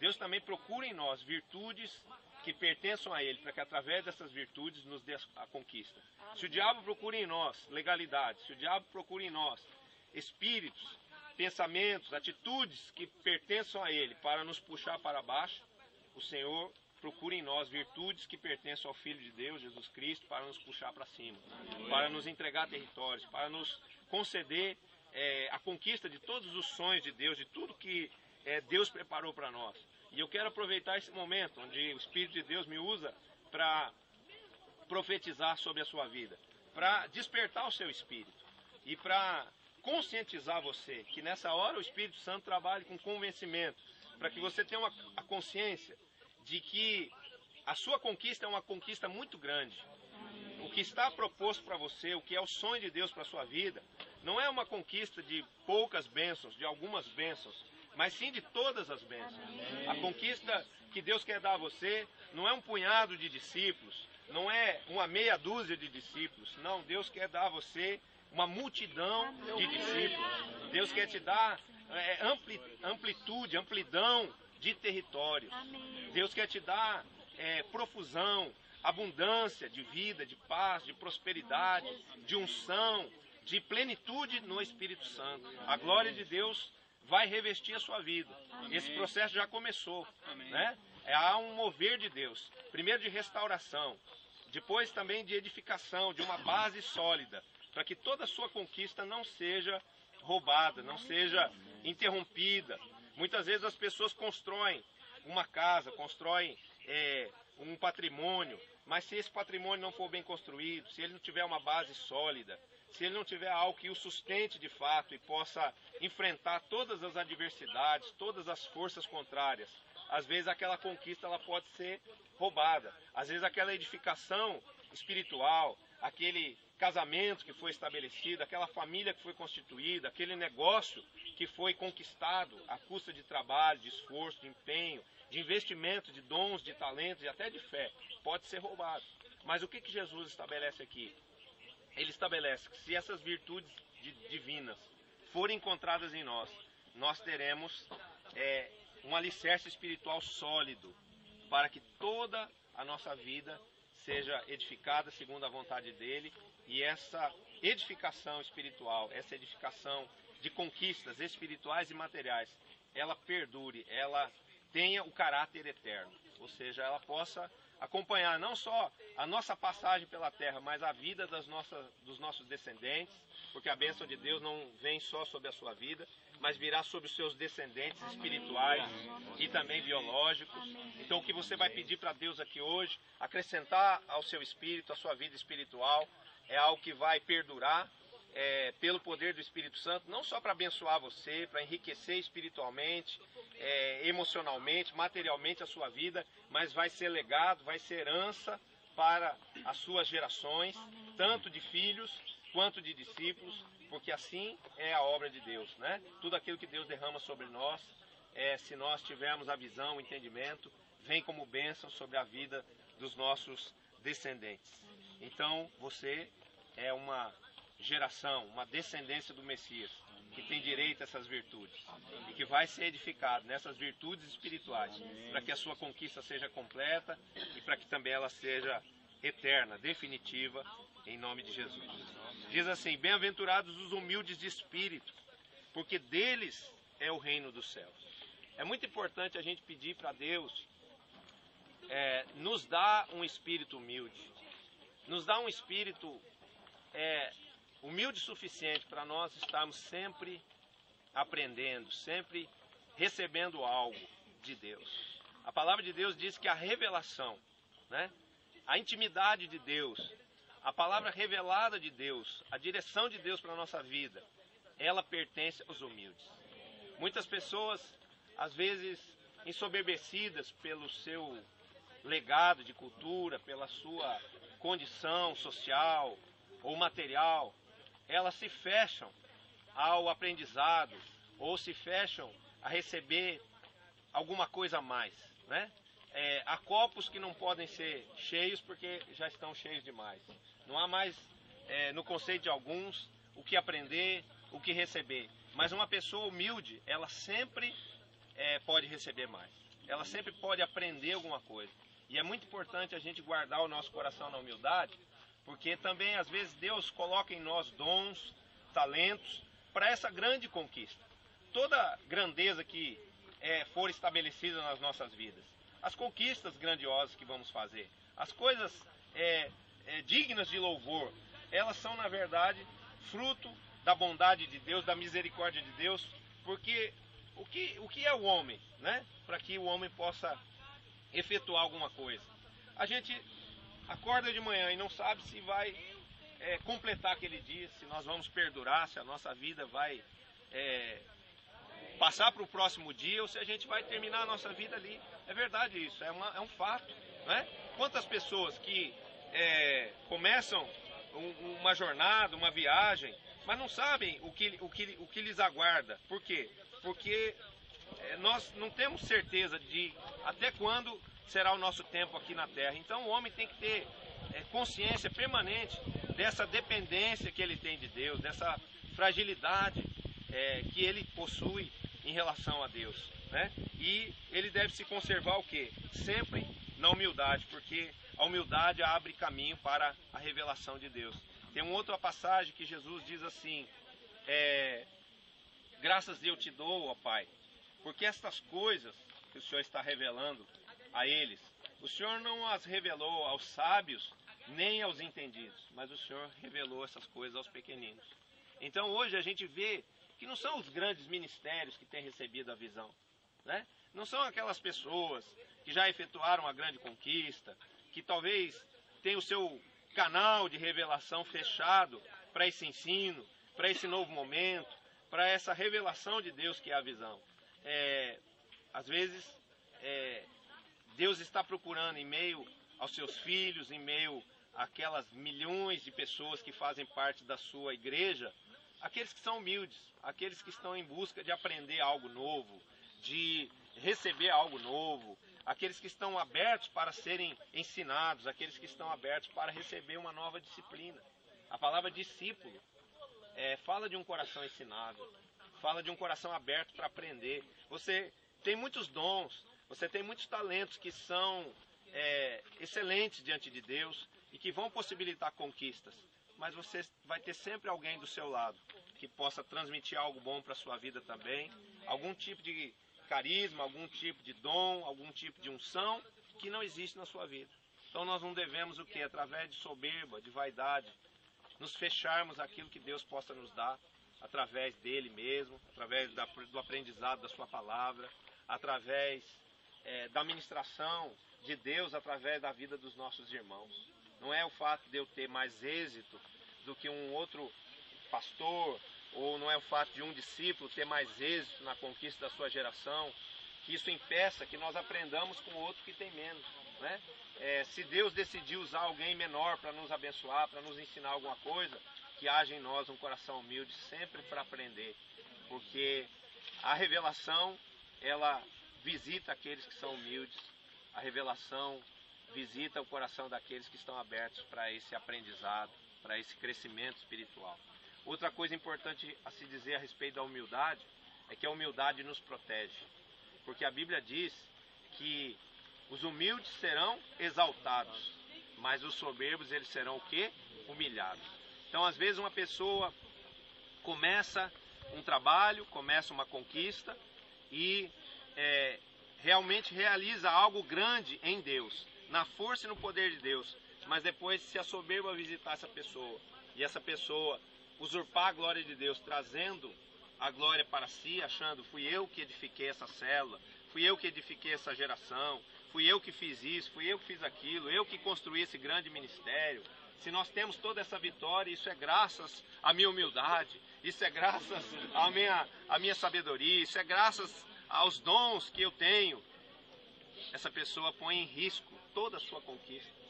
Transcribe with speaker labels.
Speaker 1: Deus também procura em nós virtudes que pertençam a Ele, para que através dessas virtudes nos dê a conquista. Se o diabo procura em nós legalidade, se o diabo procura em nós espíritos, pensamentos, atitudes que pertençam a Ele para nos puxar para baixo, o Senhor procura em nós virtudes que pertençam ao Filho de Deus, Jesus Cristo, para nos puxar para cima, para nos entregar territórios, para nos conceder a conquista de todos os sonhos de Deus, de tudo que Deus preparou para nós. E eu quero aproveitar esse momento onde o Espírito de Deus me usa para profetizar sobre a sua vida, para despertar o seu espírito e para conscientizar você que nessa hora o Espírito Santo trabalhe com convencimento, para que você tenha a consciência de que a sua conquista é uma conquista muito grande. O que está proposto para você, o que é o sonho de Deus para a sua vida, não é uma conquista de poucas bênçãos, de algumas bênçãos, mas sim de todas as bênçãos. A conquista que Deus quer dar a você não é um punhado de discípulos, não é uma meia dúzia de discípulos, não, Deus quer dar a você uma multidão de discípulos. Deus quer te dar amplitude, amplidão de territórios. Deus quer te dar profusão, abundância de vida, de paz, de prosperidade, de unção, de plenitude no Espírito Santo. A glória de Deus vai revestir a sua vida. Esse processo já começou, né? Há um mover de Deus, primeiro de restauração, depois também de edificação, de uma base sólida, para que toda a sua conquista não seja roubada, não seja interrompida. Muitas vezes as pessoas constroem uma casa, constroem um patrimônio, mas se esse patrimônio não for bem construído, se ele não tiver uma base sólida, se ele não tiver algo que o sustente de fato e possa enfrentar todas as adversidades, todas as forças contrárias, às vezes aquela conquista ela pode ser roubada. Às vezes aquela edificação espiritual, aquele casamento que foi estabelecido, aquela família que foi constituída, aquele negócio que foi conquistado à custa de trabalho, de esforço, de empenho, de investimento, de dons, de talentos e até de fé, pode ser roubado. Mas o que Jesus estabelece aqui? Ele estabelece que se essas virtudes divinas forem encontradas em nós, nós teremos um alicerce espiritual sólido para que toda a nossa vida seja edificada segundo a vontade dele, e essa edificação espiritual, essa edificação de conquistas espirituais e materiais, ela perdure, ela tenha o caráter eterno, ou seja, ela possa acompanhar não só a nossa passagem pela terra, mas a vida dos nossos descendentes, porque a bênção de Deus não vem só sobre a sua vida, mas virá sobre os seus descendentes espirituais e também biológicos. Então o que você vai pedir para Deus aqui hoje, acrescentar ao seu espírito, à sua vida espiritual, é algo que vai perdurar pelo poder do Espírito Santo, não só para abençoar você, para enriquecer espiritualmente, emocionalmente, materialmente a sua vida, mas vai ser legado, vai ser herança para as suas gerações, tanto de filhos quanto de discípulos, porque assim é a obra de Deus, né? Tudo aquilo que Deus derrama sobre nós, se nós tivermos a visão, o entendimento, vem como bênção sobre a vida dos nossos descendentes. Então você é uma geração, uma descendência do Messias, que tem direito a essas virtudes e que vai ser edificado nessas virtudes espirituais, para que a sua conquista seja completa e para que também ela seja eterna, definitiva, em nome de Jesus. Diz assim: bem-aventurados os humildes de espírito, porque deles é o reino dos céus. É muito importante a gente pedir para Deus nos dar um espírito humilde, nos dar um espírito humilde o suficiente para nós estarmos sempre aprendendo, sempre recebendo algo de Deus. A palavra de Deus diz que a revelação, né, a intimidade de Deus, a palavra revelada de Deus, a direção de Deus para a nossa vida, ela pertence aos humildes. Muitas pessoas, às vezes, ensoberbecidas pelo seu legado de cultura, pela sua condição social ou material, elas se fecham ao aprendizado ou se fecham a receber alguma coisa a mais, né? Há copos que não podem ser cheios porque já estão cheios demais. Não há mais, no conceito de alguns, o que aprender, o que receber. Mas uma pessoa humilde, ela sempre pode receber mais. ela sempre pode aprender alguma coisa. E é muito importante a gente guardar o nosso coração na humildade, porque também às vezes Deus coloca em nós dons, talentos, para essa grande conquista. Toda grandeza que for estabelecida nas nossas vidas, as conquistas grandiosas que vamos fazer, as coisas dignas de louvor, elas são na verdade fruto da bondade de Deus, da misericórdia de Deus, porque o que é o homem, né? Para que o homem possa efetuar alguma coisa. A gente acorda de manhã e não sabe se vai completar aquele dia, se nós vamos perdurar, se a nossa vida vai passar para o próximo dia ou se a gente vai terminar a nossa vida ali. É verdade isso, é um fato, né? Quantas pessoas que começam uma jornada, uma viagem, mas não sabem o que lhes aguarda. Por quê? Porque nós não temos certeza de até quando será o nosso tempo aqui na Terra. Então o homem tem que ter consciência permanente dessa dependência que ele tem de Deus, dessa fragilidade que ele possui em relação a Deus, né? E ele deve se conservar o quê? Sempre na humildade, porque a humildade abre caminho para a revelação de Deus. Tem uma outra passagem que Jesus diz assim: graças eu te dou, ó Pai, porque estas coisas que o Senhor está revelando a eles, o Senhor não as revelou aos sábios nem aos entendidos, mas o Senhor revelou essas coisas aos pequeninos. Então hoje a gente vê que não são os grandes ministérios que têm recebido a visão, né? Não são aquelas pessoas que já efetuaram a grande conquista, que talvez tenham o seu canal de revelação fechado para esse ensino, para esse novo momento, para essa revelação de Deus que é a visão. Às vezes Deus está procurando em meio aos seus filhos, em meio àquelas milhões de pessoas que fazem parte da sua igreja, aqueles que são humildes, aqueles que estão em busca de aprender algo novo, de receber algo novo, aqueles que estão abertos para serem ensinados, aqueles que estão abertos para receber uma nova disciplina. A palavra discípulo fala de um coração ensinado, fala de um coração aberto para aprender. Você tem muitos dons, você tem muitos talentos que são excelentes diante de Deus e que vão possibilitar conquistas, mas você vai ter sempre alguém do seu lado que possa transmitir algo bom para a sua vida também, algum tipo de carisma, algum tipo de dom, algum tipo de unção que não existe na sua vida. Então nós não devemos o que? Através de soberba, de vaidade, nos fecharmos aquilo que Deus possa nos dar, através dele mesmo, através do aprendizado da sua palavra, através da ministração de Deus, através da vida dos nossos irmãos. Não é o fato de eu ter mais êxito do que um outro pastor, ou não é o fato de um discípulo ter mais êxito na conquista da sua geração, que isso impeça que nós aprendamos com o outro que tem menos, né? Se Deus decidir usar alguém menor para nos abençoar, para nos ensinar alguma coisa, que haja em nós um coração humilde sempre para aprender, porque a revelação, ela visita aqueles que são humildes, a revelação visita o coração daqueles que estão abertos para esse aprendizado, para esse crescimento espiritual. Outra coisa importante a se dizer a respeito da humildade é que a humildade nos protege, porque a Bíblia diz que os humildes serão exaltados, mas os soberbos eles serão o quê? Humilhados. Então às vezes uma pessoa começa um trabalho, começa uma conquista e realmente realiza algo grande em Deus, na força e no poder de Deus, mas depois se a soberba visitar essa pessoa e essa pessoa usurpar a glória de Deus, trazendo a glória para si, achando, fui eu que edifiquei essa célula, fui eu que edifiquei essa geração, fui eu que fiz isso, fui eu que fiz aquilo, eu que construí esse grande ministério. Se nós temos toda essa vitória, isso é graças à minha humildade, isso é graças à minha sabedoria, isso é graças aos dons que eu tenho. Essa pessoa põe em risco toda a sua conquista.